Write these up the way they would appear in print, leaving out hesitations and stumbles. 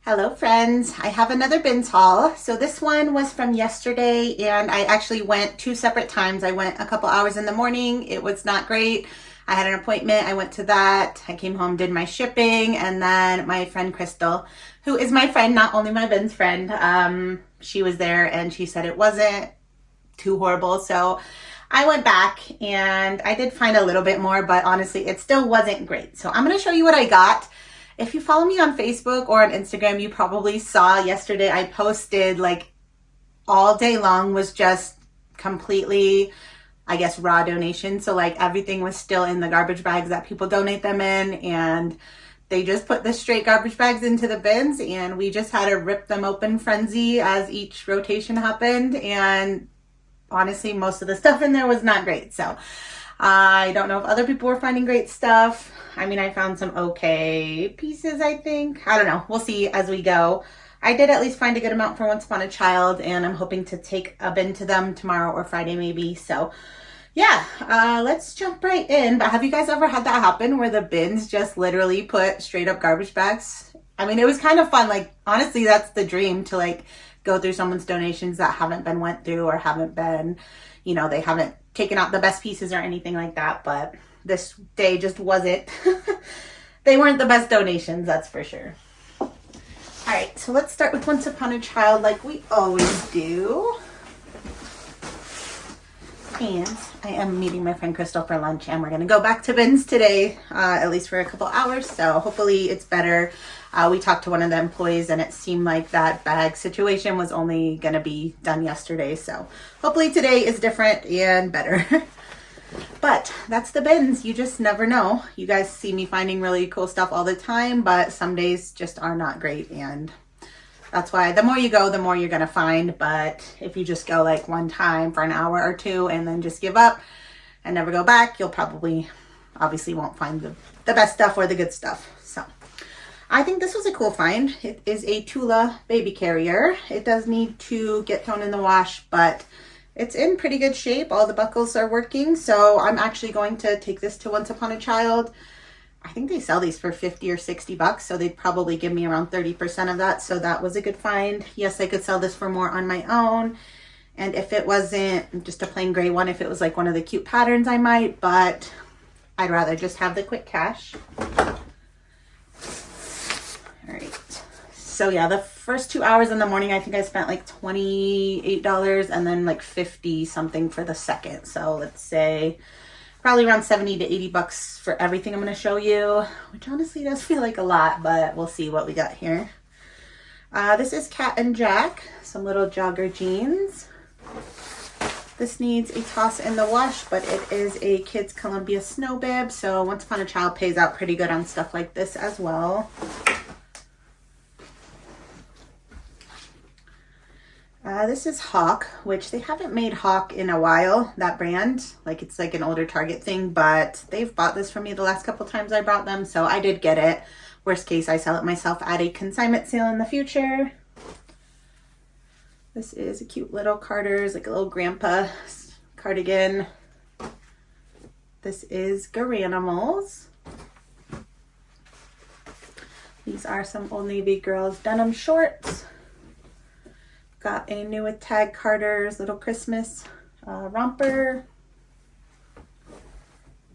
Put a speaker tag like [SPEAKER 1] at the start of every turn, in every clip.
[SPEAKER 1] Hello friends, I have another bins haul. So this one was from yesterday and I actually went two separate times. I went a couple hours in the morning. It was not great. I had an appointment. I went to that. I came home, did my shipping, and then my friend Crystal, who is my friend, not only my bins friend, she was there and she said it wasn't too horrible. So I went back and I did find a little bit more, but honestly, it still wasn't great. So I'm going to show you what I got. If you follow me on Facebook or on Instagram, you probably saw yesterday I posted like all day long was just completely, I guess, raw donations. So like everything was still in the garbage bags that people donate them in, and they just put the straight garbage bags into the bins, and we just had a rip them open frenzy as each rotation happened. And honestly, most of the stuff in there was not great. So I don't know if other people were finding great stuff. I mean, I found some okay pieces, I think. I don't know. We'll see as we go. I did at least find a good amount for Once Upon a Child, and I'm hoping to take a bin to them tomorrow or Friday maybe. So yeah, let's jump right in. But have you guys ever had that happen where the bins just literally put straight up garbage bags? I mean, it was kind of fun. Like, honestly, that's the dream, to like go through someone's donations that haven't been went through or haven't been, you know, they haven't taken out the best pieces or anything like that. But this day just wasn't. They weren't the best donations, that's for sure. All right, so let's start with Once Upon a Child like we always do. And I am meeting my friend Crystal for lunch, and we're going to go back to bins today, at least for a couple hours. So hopefully it's better. We talked to one of the employees, and it seemed like that bag situation was only going to be done yesterday. So hopefully today is different and better. But that's the bins. You just never know. You guys see me finding really cool stuff all the time, but some days just are not great. And that's why the more you go, the more you're going to find. But if you just go like one time for an hour or two and then just give up and never go back, you'll probably obviously won't find the best stuff or the good stuff. So I think this was a cool find. It is a Tula baby carrier. It does need to get thrown in the wash, but it's in pretty good shape. All the buckles are working. So I'm actually going to take this to Once Upon a Child. I think they sell these for 50 or 60 bucks. So they'd probably give me around 30% of that. So that was a good find. Yes, I could sell this for more on my own. And if it wasn't just a plain gray one, if it was like one of the cute patterns, I might, but I'd rather just have the quick cash. All right. So yeah, the first 2 hours in the morning, I think I spent like $28 and then like 50 something for the second. So let's say probably around 70 to 80 bucks for everything I'm going to show you, which honestly does feel like a lot, but we'll see what we got here. This is Cat and Jack, some little jogger jeans. This needs a toss in the wash, but it is a Kids Columbia snow bib. So Once Upon a Child pays out pretty good on stuff like this as well. This is Hawk, which they haven't made Hawk in a while, that brand. Like, it's like an older Target thing, but they've bought this for me the last couple times I brought them, so I did get it. Worst case, I sell it myself at a consignment sale in the future. This is a cute little Carter's, like a little grandpa cardigan. This is Garanimals. These are some Old Navy girls denim shorts. Got a new with tag Carter's little Christmas romper.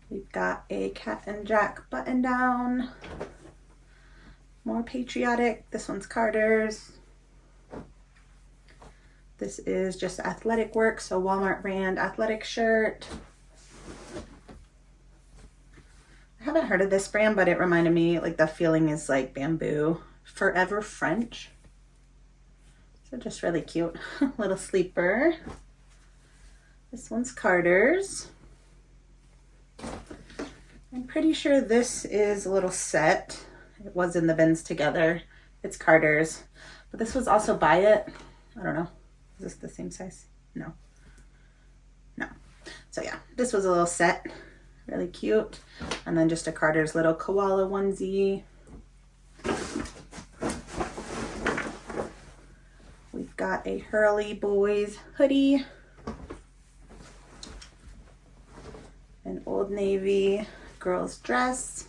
[SPEAKER 1] We've got a Cat and Jack button down. More patriotic. This one's Carter's. This is just athletic work, so Walmart brand athletic shirt. I haven't heard of this brand, but it reminded me, like, the feeling is like bamboo. Forever French. So just really cute. Little sleeper. This one's Carter's. I'm pretty sure this is a little set. It was in the bins together. It's Carter's. But this was also Buy It. I don't know. Is this the same size? No. No. So yeah, this was a little set. Really cute. And then just a Carter's little koala onesie. We've got a Hurley Boys hoodie. An Old Navy girl's dress.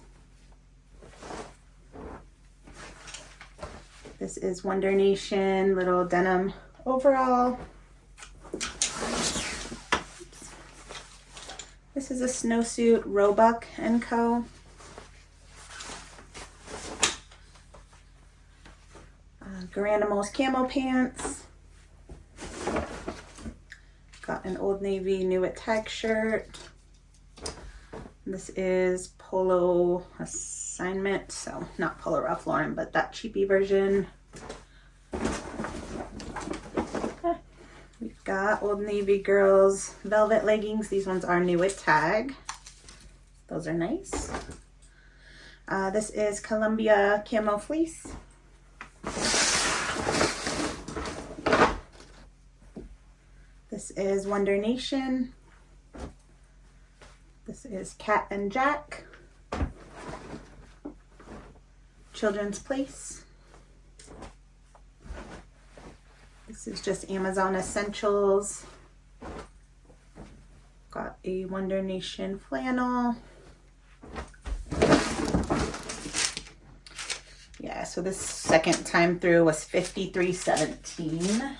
[SPEAKER 1] This is Wonder Nation little denim overall. This is a snowsuit, Roebuck & Co. Garanimals camo pants. Got an Old Navy New It tag shirt. This is Polo Assignment, so not Polo Ralph Lauren, but that cheapy version. Okay. We've got Old Navy Girls velvet leggings. These ones are New It tag. Those are nice. This is Columbia Camo Fleece. This is Wonder Nation. This is Cat and Jack. Children's Place. This is just Amazon Essentials. Got a Wonder Nation flannel. Yeah, so this second time through was $53.17.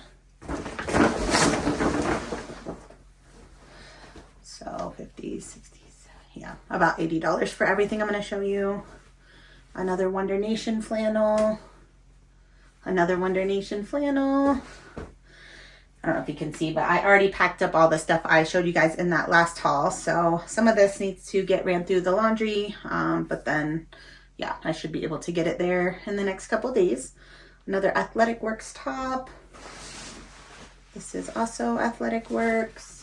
[SPEAKER 1] So 50, 60, 70, yeah, about $80 for everything I'm going to show you. Another Wonder Nation flannel. Another Wonder Nation flannel. I don't know if you can see, but I already packed up all the stuff I showed you guys in that last haul. So some of this needs to get ran through the laundry, but then, yeah, I should be able to get it there in the next couple days. Another Athletic Works top. This is also Athletic Works.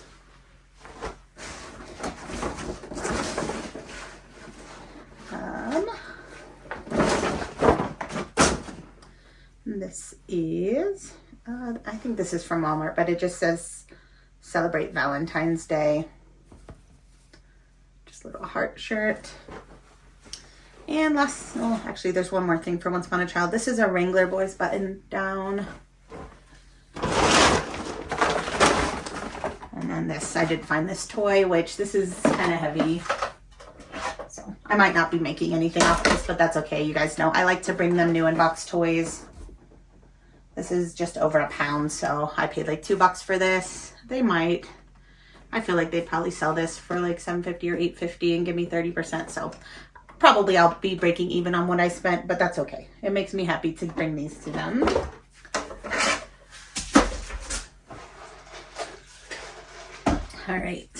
[SPEAKER 1] This is, I think this is from Walmart, but it just says Celebrate Valentine's Day. Just a little heart shirt. And last, oh, actually there's one more thing for Once Upon a Child. This is a Wrangler boys button down. And then this, I did find this toy, which this is kind of heavy. So I might not be making anything off this, but that's okay. You guys know I like to bring them new in box toys. This is just over £1, so I paid like $2 for this. They might, I feel like they'd probably sell this for like $7.50 or $8.50 and give me 30%. So probably I'll be breaking even on what I spent, but that's okay. It makes me happy to bring these to them. All right,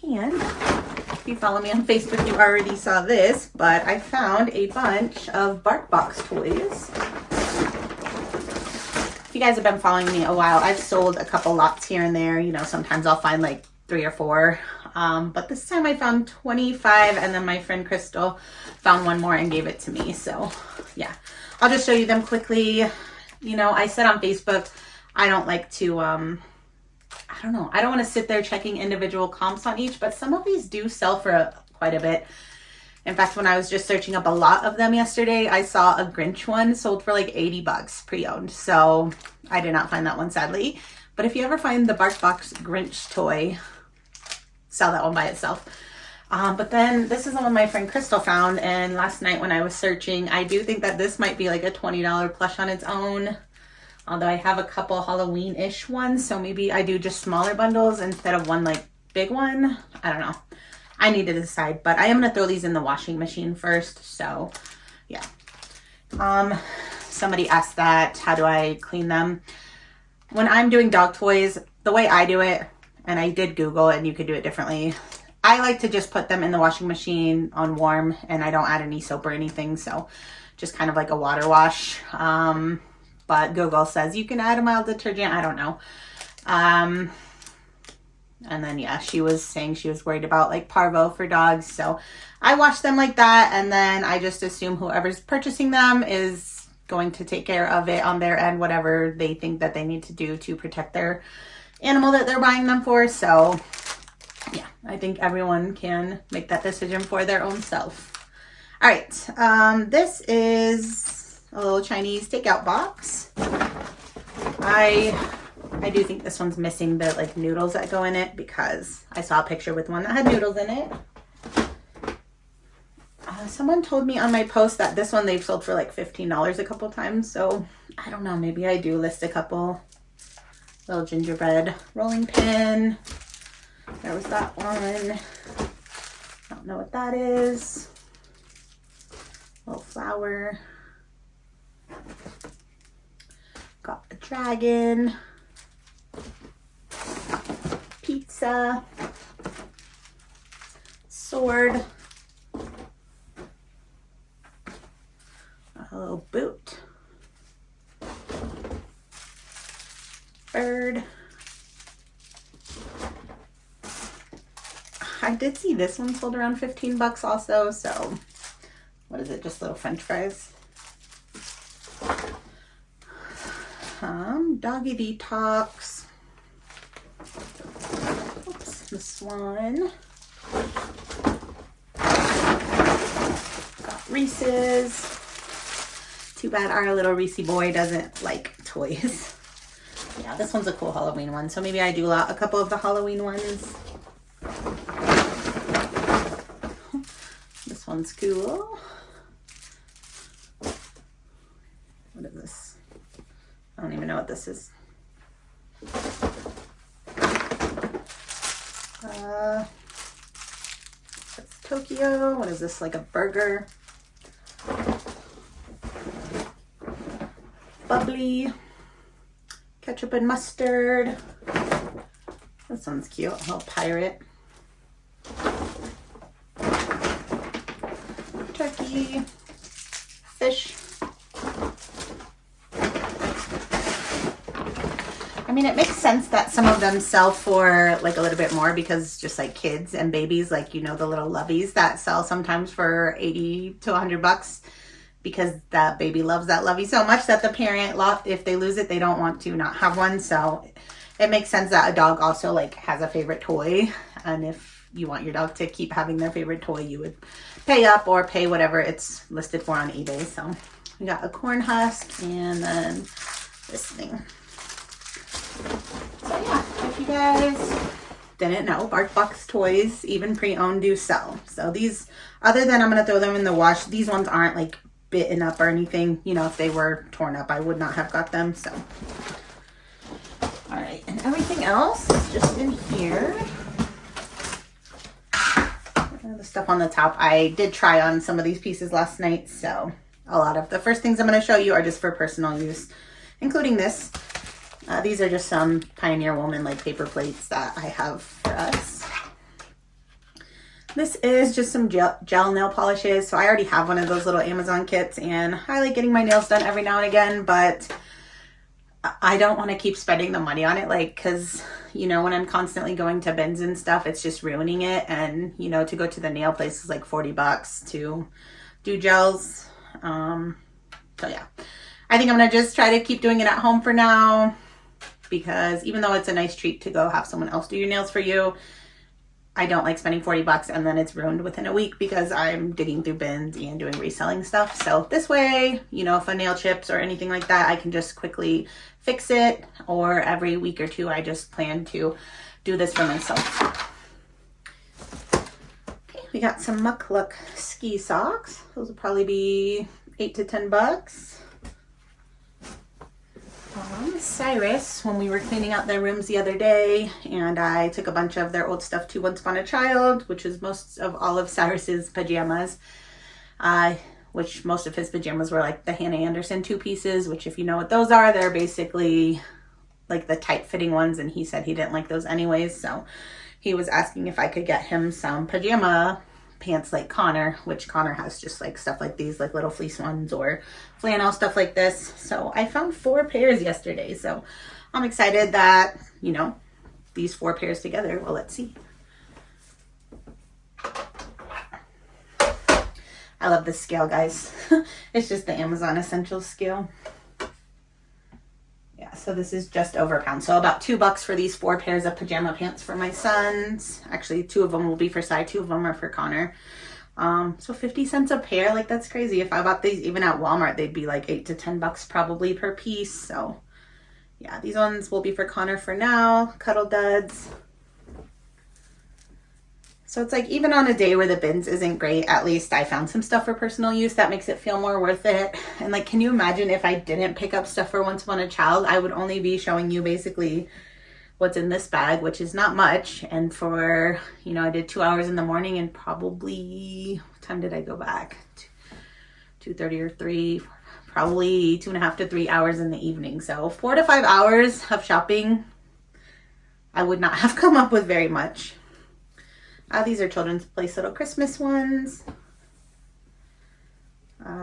[SPEAKER 1] and if you follow me on Facebook, you already saw this, but I found a bunch of BarkBox toys. If you guys have been following me a while, I've sold a couple lots here and there. You know, sometimes I'll find like 3 or 4. But this time I found 25, and then my friend Crystal found one more and gave it to me. So yeah, I'll just show you them quickly. You know, I said on Facebook, I don't like to, I don't know. I don't want to sit there checking individual comps on each, but some of these do sell for quite a bit. In fact, when I was just searching up a lot of them yesterday, I saw a Grinch one sold for like $80 pre-owned. So I did not find that one, sadly. But if you ever find the BarkBox Grinch toy, sell that one by itself. But then this is the one my friend Crystal found. And last night when I was searching, I do think that this might be like a $20 plush on its own. Although I have a couple Halloween-ish ones. So maybe I do just smaller bundles instead of one like big one. I don't know. I need to decide, but I am going to throw these in the washing machine first. So yeah. Somebody asked that, how do I clean them? When I'm doing dog toys, the way I do it, and I did Google and you could do it differently. I like to just put them in the washing machine on warm, and I don't add any soap or anything. So just kind of like a water wash. But Google says you can add a mild detergent. I don't know. And then, yeah, she was saying she was worried about like parvo for dogs. So I wash them like that. And then I just assume whoever's purchasing them is going to take care of it on their end, whatever they think that they need to do to protect their animal that they're buying them for. So yeah, I think everyone can make that decision for their own self. All right. This is a little Chinese takeout box. I do think this one's missing the like noodles that go in it, because I saw a picture with one that had noodles in it. Someone told me on my post that this one they've sold for like $15 a couple times. So I don't know, maybe I do list a couple. Little gingerbread rolling pin. There was that one. I don't know what that is. Little flower. Got a dragon. Pizza. Sword. A little boot. Bird. I did see this one sold around 15 bucks also, so what is it? Just little french fries. Doggy detox. Oops, this one. Got Reese's. Too bad our little Reese boy doesn't like toys. Yeah, this one's a cool Halloween one, so maybe I do a couple of the Halloween ones. This one's cool. What is this? I don't even know what this is. That's Tokyo. What is this, like a burger? Bubbly. Ketchup and mustard. This one's cute. A little pirate. Turkey. Fish. I mean, it makes sense that some of them sell for like a little bit more because just like kids and babies, like, you know, the little loveys that sell sometimes for 80 to 100 bucks. Because that baby loves that lovey so much that the parent, if they lose it, they don't want to not have one. So it makes sense that a dog also like has a favorite toy. And if you want your dog to keep having their favorite toy, you would pay up or pay whatever it's listed for on eBay. So we got a corn husk and then this thing. So yeah, if you guys didn't know, BarkBox toys, even pre-owned, do sell. So these, other than I'm going to throw them in the wash, these ones aren't like bitten up or anything. You know, if they were torn up, I would not have got them. So all right, and everything else is just in here. The stuff on the top, I did try on some of these pieces last night, so a lot of the first things I'm going to show you are just for personal use, including this. These are just some Pioneer Woman like paper plates that I have for us. This is just some gel nail polishes. So I already have one of those little Amazon kits, and I like getting my nails done every now and again, but I don't want to keep spending the money on it, like, because, you know, when I'm constantly going to bins and stuff, it's just ruining it. And, you know, to go to the nail place is like 40 bucks to do gels. So yeah, I think I'm going to just try to keep doing it at home for now, because even though it's a nice treat to go have someone else do your nails for you, I don't like spending 40 bucks and then it's ruined within a week because I'm digging through bins and doing reselling stuff. So this way, you know, if a nail chips or anything like that, I can just quickly fix it, or every week or two, I just plan to do this for myself. Okay, we got some Muck Luck ski socks. Those will probably be 8 to 10 bucks. Cyrus, when we were cleaning out their rooms the other day, and I took a bunch of their old stuff to Once Upon a Child, which is most of all of Cyrus's pajamas, which most of his pajamas were like the Hannah Anderson 2 pieces, which if you know what those are, they're basically like the tight fitting ones, and he said he didn't like those anyways, so he was asking if I could get him some pajama pants like Connor, which Connor has just like stuff like these, like little fleece ones or flannel stuff like this. So I found 4 pairs yesterday, so I'm excited that, you know, these 4 pairs together, well, let's see. I love this scale, guys. It's just the Amazon Essentials scale. Yeah, so this is just over a pound. So about $2 for these 4 pairs of pajama pants for my sons. Actually, 2 of them will be for Cy, 2 of them are for Connor. So 50 cents a pair, like that's crazy. If I bought these even at Walmart, they'd be like 8 to 10 bucks probably per piece. So yeah, these ones will be for Connor for now. Cuddle Duds. So it's like, even on a day where the bins isn't great, at least I found some stuff for personal use. That makes it feel more worth it. And like, can you imagine if I didn't pick up stuff for Once Upon a Child? I would only be showing you basically what's in this bag, which is not much. And for, you know, I did 2 hours in the morning and probably, what time did I go back? 2:30 or 3, probably 2.5 to 3 hours in the evening. So 4 to 5 hours of shopping, I would not have come up with very much. These are Children's Place little Christmas ones.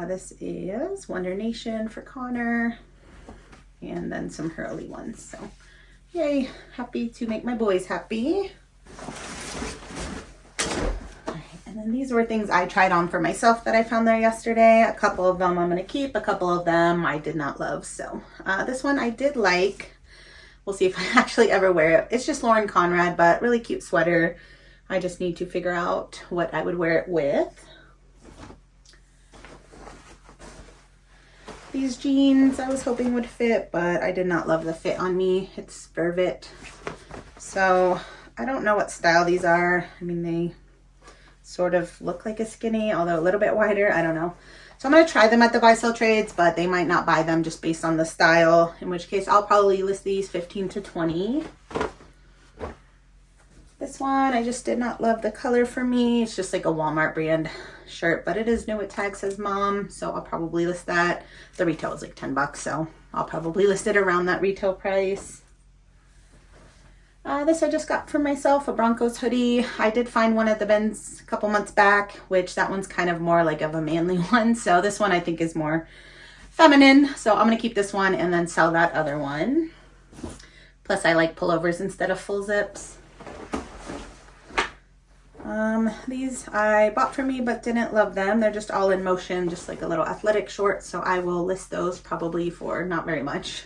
[SPEAKER 1] This is Wonder Nation for Connor. And then some Hurley ones. So, yay. Happy to make my boys happy. Alright, and then these were things I tried on for myself that I found there yesterday. A couple of them I'm going to keep. A couple of them I did not love. So, this one I did like. We'll see if I actually ever wear it. It's just Lauren Conrad, but really cute sweater. I just need to figure out what I would wear it with. These jeans I was hoping would fit, but I did not love the fit on me. It's Vervet. So I don't know what style these are. I mean, they sort of look like a skinny, although a little bit wider. I don't know. So I'm going to try them at the buy sell trades, but they might not buy them just based on the style, in which case I'll probably list these 15 to 20. This one, I just did not love the color for me. It's just like a Walmart brand shirt, but it is new. It tag says mom, so I'll probably list that. The retail is like 10 bucks, so I'll probably list it around that retail price. This I just got for myself, a Broncos hoodie. I did find one at the bins a couple months back, which that one's kind of more like of a manly one. So this one I think is more feminine. So I'm going to keep this one and then sell that other one. Plus I like pullovers instead of full zips. These I bought for me but didn't love them. They're just all in motion, just like a little athletic short. So I will list those probably for not very much.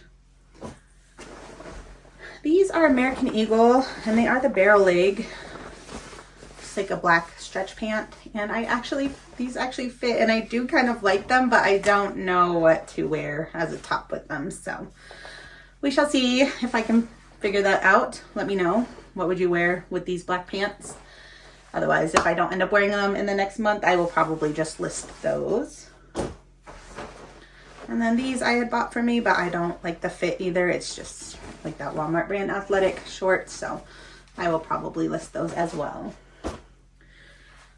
[SPEAKER 1] These are American Eagle and they are the barrel leg. It's like a black stretch pant. And these actually fit and I do kind of like them, but I don't know what to wear as a top with them. So we shall see if I can figure that out. Let me know. What would you wear with these black pants? Otherwise, if I don't end up wearing them in the next month, I will probably just list those. And then these I had bought for me, but I don't like the fit either. It's just like that Walmart brand athletic shorts, so I will probably list those as well.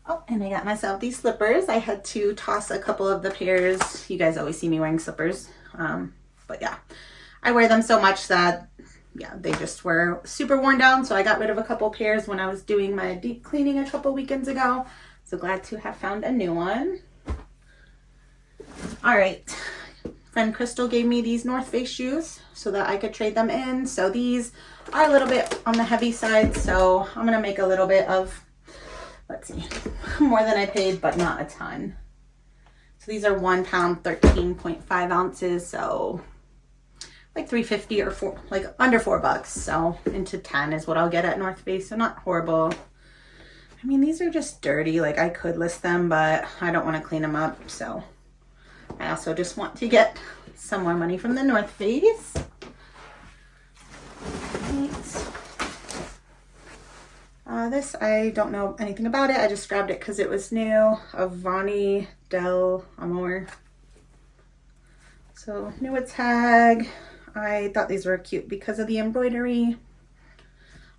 [SPEAKER 1] Oh, and I got myself these slippers. I had to toss a couple of the pairs. You guys always see me wearing slippers. But yeah, I wear them so much that yeah, they just were super worn down. So I got rid of a couple pairs when I was doing my deep cleaning a couple weekends ago. So glad to have found a new one. All right. Friend Crystal gave me these North Face shoes so that I could trade them in. So these are a little bit on the heavy side. So I'm going to make a little bit of, let's see, more than I paid, but not a ton. So these are 1 pound, 13.5 ounces. So like $3.50 or like under $4. So into 10 is what I'll get at North Face. So not horrible. I mean, these are just dirty. Like I could list them, but I don't want to clean them up. So I also just want to get some more money from the North Face. This, I don't know anything about it. I just grabbed it because it was new. Avani Del Amor. So new a tag. I thought these were cute because of the embroidery.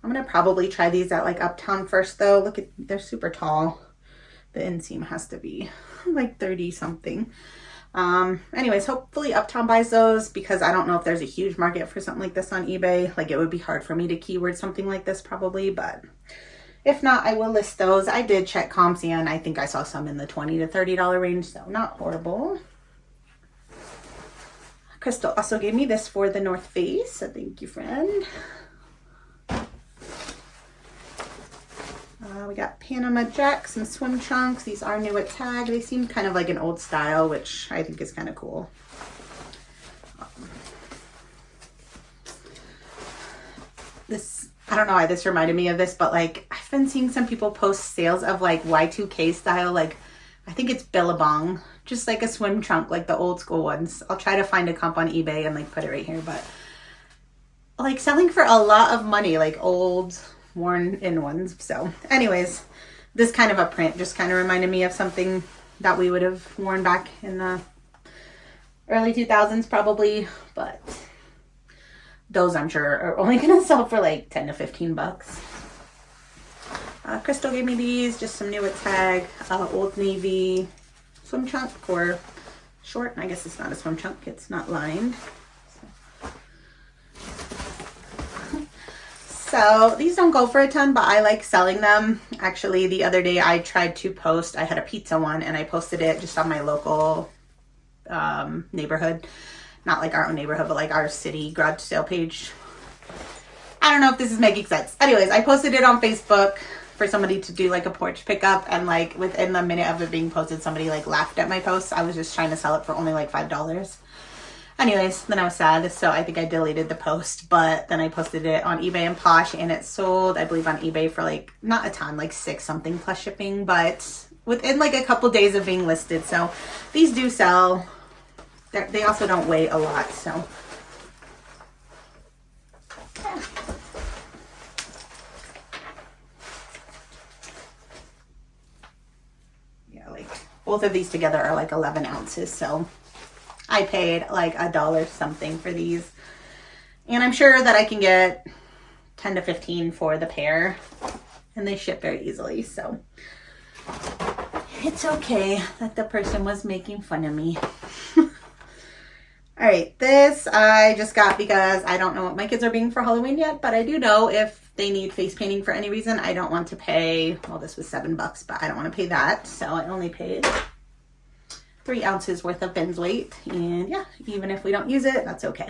[SPEAKER 1] I'm going to probably try these at like Uptown first though. Look at, they're super tall. The inseam has to be like 30 something. Anyways, hopefully Uptown buys those because I don't know if there's a huge market for something like this on eBay. Like it would be hard for me to keyword something like this probably, but if not, I will list those. I did check comps and I think I saw some in the $20 to $30 range, so not horrible. Crystal also gave me this for the North Face, so thank you, friend. We got Panama Jack, some swim trunks. These are new at tag. They seem kind of like an old style, which I think is kind of cool. This, I don't know why this reminded me of this, but like I've been seeing some people post sales of like Y2K style, like I think it's Billabong, just like a swim trunk, like the old school ones. I'll try to find a comp on eBay and like put it right here, but like selling for a lot of money, like old worn in ones. So anyways, this kind of a print just kind of reminded me of something that we would have worn back in the early 2000s probably, but those I'm sure are only gonna sell for like 10 to 15 bucks. Crystal gave me these, just some new at Tag, Old Navy swim trunk for short. I guess it's not a swim trunk, it's not lined. So these don't go for a ton, but I like selling them. Actually, the other day I tried to post, I had a pizza one and I posted it just on my local neighborhood. Not like our own neighborhood, but like our city garage sale page. I don't know if this is making sense. Anyways, I posted it on Facebook for somebody to do like a porch pickup, and like within the minute of it being posted, somebody like laughed at my post. I was just trying to sell it for only like $5. Anyways, then I was sad, so I think I deleted the post, but then I posted it on eBay and Posh, and it sold, I believe, on eBay for like, not a ton, like 6 something plus shipping, but within like a couple days of being listed. So these do sell. They also don't weigh a lot, so. Yeah, like both of these together are like 11 ounces, so I paid like $1 something for these, and I'm sure that I can get 10 to 15 for the pair, and they ship very easily, so it's okay that the person was making fun of me. All right, this I just got because I don't know what my kids are being for Halloween yet, but I do know if they need face painting for any reason, I don't want to pay, well, this was $7, but I don't want to pay that, so I only paid 3 ounces worth of Ben's weight, and yeah, even if we don't use it, that's okay.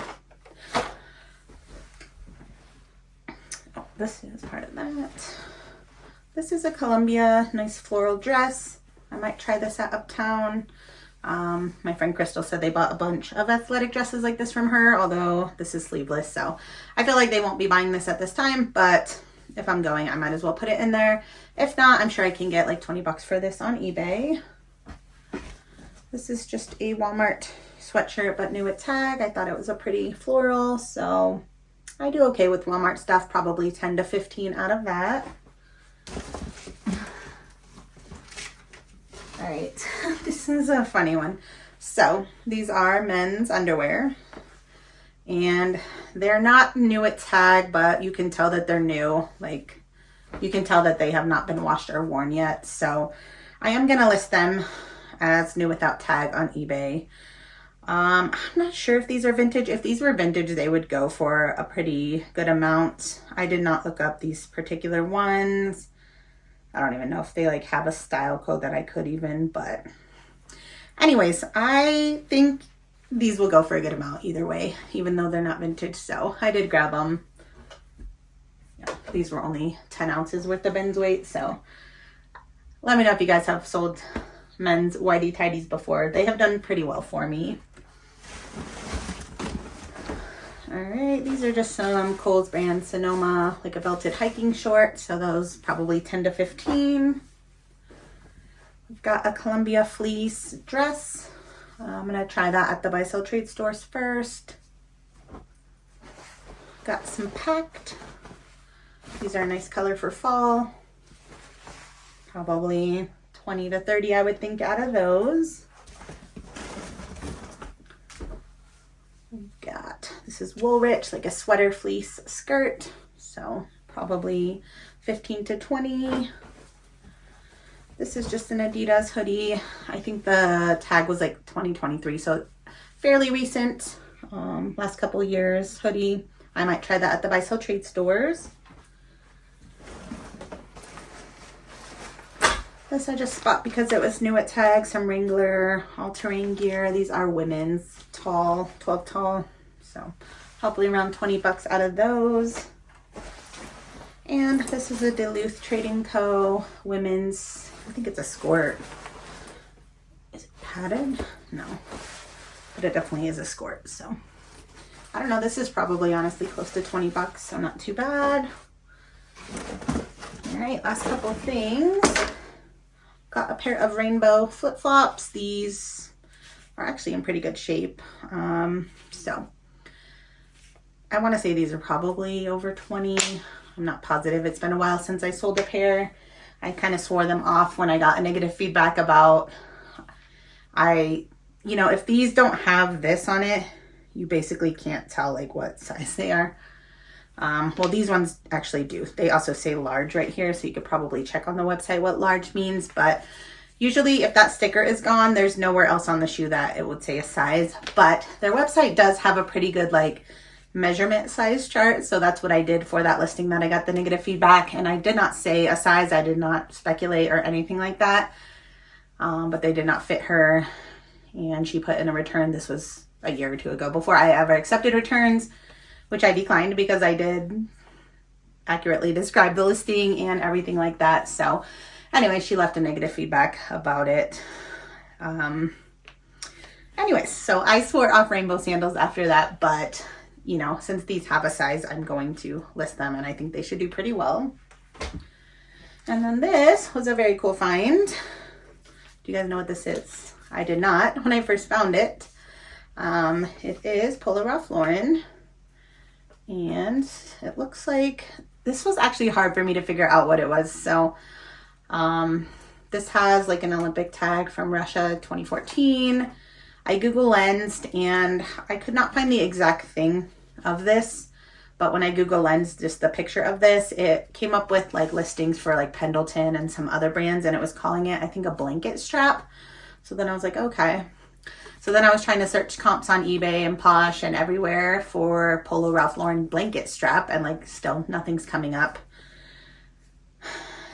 [SPEAKER 1] Oh, this is part of that. This is a Columbia, nice floral dress. I might try this at Uptown. My friend Crystal said they bought a bunch of athletic dresses like this from her, although this is sleeveless, so I feel like they won't be buying this at this time, but if I'm going, I might as well put it in there. If not, I'm sure I can get like 20 bucks for this on eBay. This is just a Walmart sweatshirt, but new at Tag. I thought it was a pretty floral, so I do okay with Walmart stuff, probably 10 to 15 out of that. All right, this is a funny one. So these are men's underwear, and they're not new at Tag, but you can tell that they're new. Like, you can tell that they have not been washed or worn yet. So I am gonna list them as new without tag on eBay. I'm not sure if these are vintage. If these were vintage, they would go for a pretty good amount. I did not look up these particular ones. I don't even know if they like have a style code that I could even, but anyways, I think these will go for a good amount either way, even though they're not vintage. So I did grab them. Yeah, these were only 10 ounces worth of Ben's weight. So let me know if you guys have sold men's whitey tidies before. They have done pretty well for me. All right, these are just some Kohl's brand Sonoma, like a belted hiking short. So those probably 10 to 15. We've got a Columbia fleece dress. I'm gonna try that at the buy sell trade stores first. Got some packed. These are a nice color for fall. Probably 20 to 30, I would think, out of those. We've got, this is Woolrich, like a sweater fleece skirt. So probably 15 to 20. This is just an Adidas hoodie. I think the tag was like 2023, so fairly recent, last couple years hoodie. I might try that at the buy sell trade stores. This I just bought because it was new at Tag, some Wrangler all-terrain gear. These are women's, tall, 12 tall, so hopefully around 20 bucks out of those. And this is a Duluth Trading Co. women's, I think it's a skirt. Is it padded? No, but it definitely is a skirt, so I don't know. This is probably honestly close to 20 bucks, so not too bad. All right, last couple of things. Got a pair of rainbow flip-flops. These are actually in pretty good shape. So I want to say these are probably over 20. I'm not positive. It's been a while since I sold a pair. I kind of swore them off when I got a negative feedback about, you know, if these don't have this on it, you basically can't tell like what size they are. Well, these ones actually do. They also say large right here, so you could probably check on the website what large means, but usually if that sticker is gone, there's nowhere else on the shoe that it would say a size. But their website does have a pretty good like measurement size chart, so that's what I did for that listing that I got the negative feedback. And I did not say a size, I did not speculate or anything like that, but they did not fit her, and she put in a return. This was a year or two ago before I ever accepted returns, which I declined because I did accurately describe the listing and everything like that. So anyway, she left a negative feedback about it. Anyways, so I swore off rainbow sandals after that, but you know, since these have a size, I'm going to list them, and I think they should do pretty well. And then this was a very cool find. Do you guys know what this is? I did not when I first found it. It is Polo Ralph Lauren, and it looks like this was actually hard for me to figure out what it was. So this has like an Olympic tag from Russia 2014. I Google lensed and I could not find the exact thing of this, but when I Google lensed just the picture of this, it came up with like listings for like Pendleton and some other brands, and it was calling it, I think, a blanket strap. So then I was like, okay. So then I was trying to search comps on eBay and Posh and everywhere for Polo Ralph Lauren blanket strap, and like still nothing's coming up.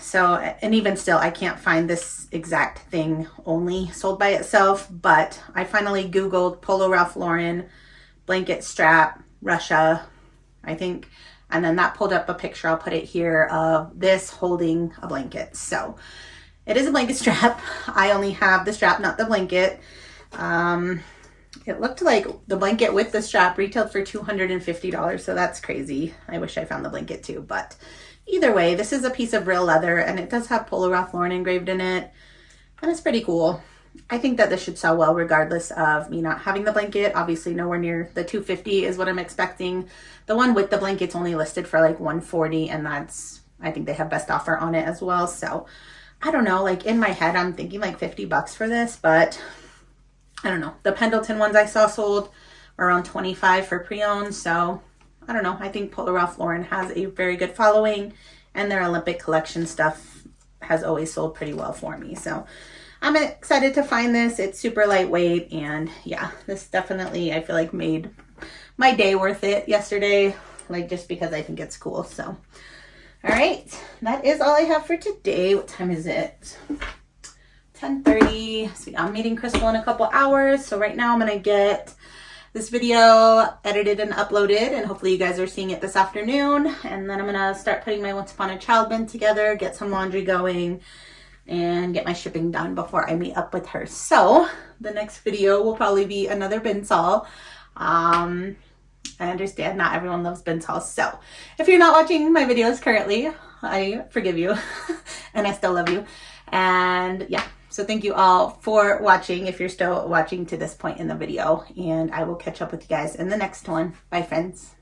[SPEAKER 1] So, and even still, I can't find this exact thing only sold by itself, but I finally Googled Polo Ralph Lauren blanket strap, Russia, I think, and then that pulled up a picture, I'll put it here, of this holding a blanket. So it is a blanket strap. I only have the strap, not the blanket. It looked like the blanket with the strap retailed for $250, so that's crazy. I wish I found the blanket too, but either way, this is a piece of real leather, and it does have Polo Ralph Lauren engraved in it, and it's pretty cool. I think that this should sell well regardless of me not having the blanket. Obviously nowhere near the $250 is what I'm expecting. The one with the blanket's only listed for like $140, and that's, I think they have best offer on it as well. So I don't know, like in my head I'm thinking like $50 for this, but I don't know. The Pendleton ones I saw sold were around $25 for pre-owned, so I don't know. I think Polo Ralph Lauren has a very good following, and their Olympic collection stuff has always sold pretty well for me. So I'm excited to find this. It's super lightweight, and yeah, this definitely, I feel like, made my day worth it yesterday, like just because I think it's cool. So, all right, that is all I have for today. What time is it? 10:30. So I'm meeting Crystal in a couple hours. So right now I'm going to get this video edited and uploaded, and hopefully you guys are seeing it this afternoon. And then I'm gonna start putting my Once Upon a Child bin together, get some laundry going, and get my shipping done before I meet up with her. So the next video will probably be another bin haul. I understand not everyone loves bin hauls, so if you're not watching my videos currently, I forgive you and I still love you. And yeah, so thank you all for watching if you're still watching to this point in the video, and I will catch up with you guys in the next one. Bye, friends.